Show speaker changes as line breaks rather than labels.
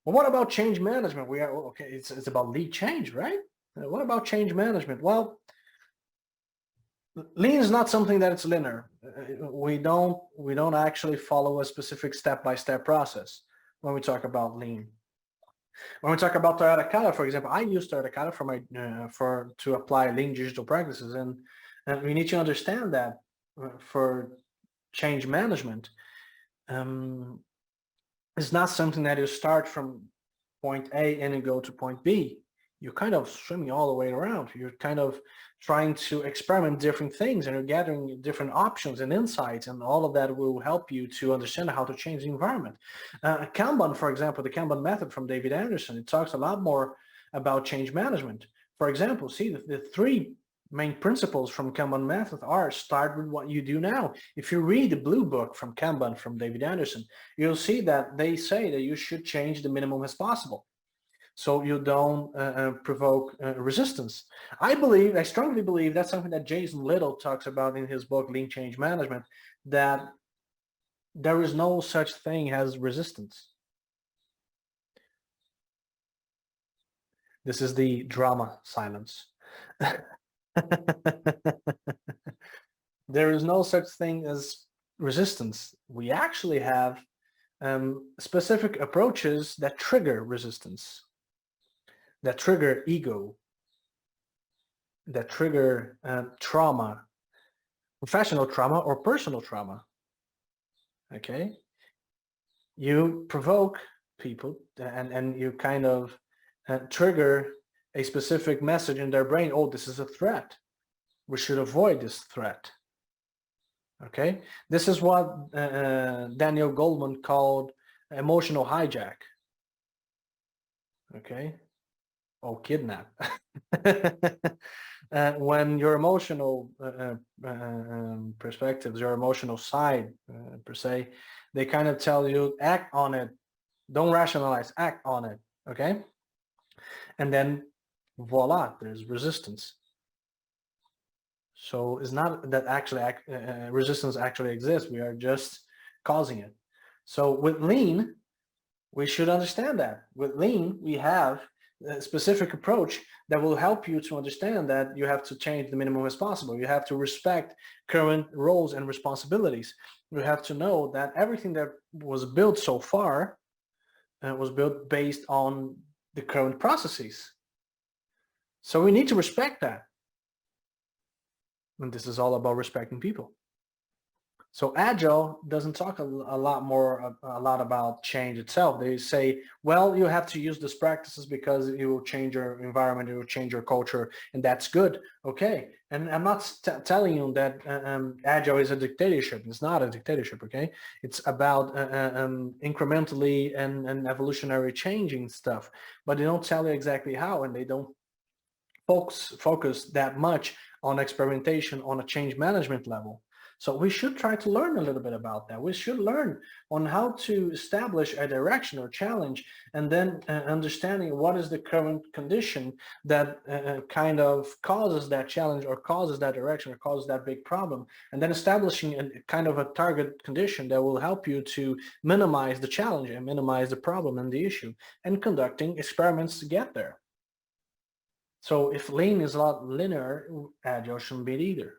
Well, what about change management? We are okay. It's about lead change, right? What about change management? Well, lean is not something that it's linear. We don't actually follow a specific step-by-step process when we talk about lean. When we talk about Toyota Kata, for example, I use Toyota Kata for my to apply lean digital practices, and we need to understand that for change management, um, it's not something that you start from point A and you go to point B. You're kind of swimming all the way around. You're kind of trying to experiment different things, and you're gathering different options and insights, and all of that will help you to understand how to change the environment. Kanban, for example, the Kanban method from David Anderson, it talks a lot more about change management. For example, see the three main principles from Kanban method are: start with what you do now. If you read the blue book from Kanban from David Anderson, you'll see that they say that you should change the minimum as possible, so you don't provoke resistance. I strongly believe that's something that Jason Little talks about in his book, Lean Change Management, that there is no such thing as resistance. This is the drama silence. There is no such thing as resistance. We actually have specific approaches that trigger resistance, that trigger ego, that trigger trauma, professional trauma or personal trauma. Okay, you provoke people and you kind of trigger a specific message in their brain. Oh, this is a threat. We should avoid this threat. Okay, this is what Daniel Goleman called emotional hijack. Okay, or kidnap. When your emotional perspectives, your emotional side per se, they kind of tell you, act on it, don't rationalize, act on it. Okay, and then voila, there's resistance. So it's not that actually resistance actually exists. We are just causing it. So with lean, we should understand that. With lean, we have a specific approach that will help you to understand that you have to change the minimum as possible. You have to respect current roles and responsibilities. You have to know that everything that was built so far was built based on the current processes. So we need to respect that. And this is all about respecting people. So Agile doesn't talk a lot about change itself. They say, well, you have to use these practices because it will change your environment, it will change your culture, and that's good. Okay, and I'm not telling you that Agile is a dictatorship. It's not a dictatorship. Okay, it's about incrementally and evolutionary changing stuff, but they don't tell you exactly how, and they don't focus that much on experimentation on a change management level. So we should try to learn a little bit about that. We should learn on how to establish a direction or challenge, and then understanding what is the current condition that kind of causes that challenge or causes that direction or causes that big problem, and then establishing a kind of a target condition that will help you to minimize the challenge and minimize the problem and the issue, and conducting experiments to get there. So if lean is not linear, Agile shouldn't be it either.